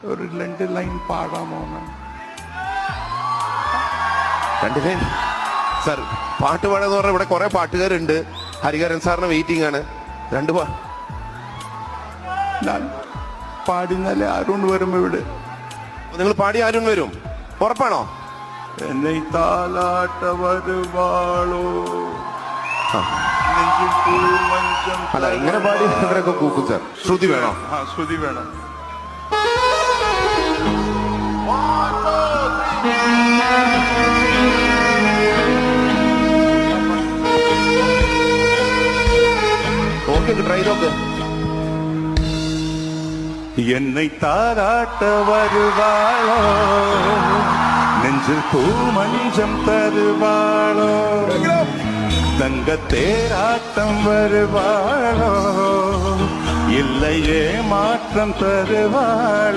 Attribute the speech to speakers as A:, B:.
A: ഒരു 2 line പാടാമോ?
B: 2 line sir? പാട്ട് പാടാന്ന് പറഞ്ഞാൽ ഇവിടെ കുറെ പാട്ടുകാരുണ്ട്. ഹരിഹരൻ സാറിന് വെയിറ്റിംഗ് ആണ്. 2
A: ഞാൻ പാടിന്നാലേ ആരോണ്ട് വരുമ്പോ ഇവിടെ
B: നിങ്ങൾ പാടി ആരും വരും, ഉറപ്പാണോ?
A: എന്നെ താലാട്ട വരുവാളോ
B: അല്ല, ഇങ്ങനെ പാടി ഇവരൊക്കെ കൂക്കും സാർ. ശ്രുതി വേണോ?
A: ശ്രുതി വേണം.
B: ഓക്കെ, ട്രൈ നോക്ക്.
A: என்னை தாராட்ட வருவாளோ, நெஞ்சில் பூமஞ்சம் தருவாளோ, தங்க தேராட்டம் வருவாளோ, இல்லையே மாற்றம் தருவாளோ.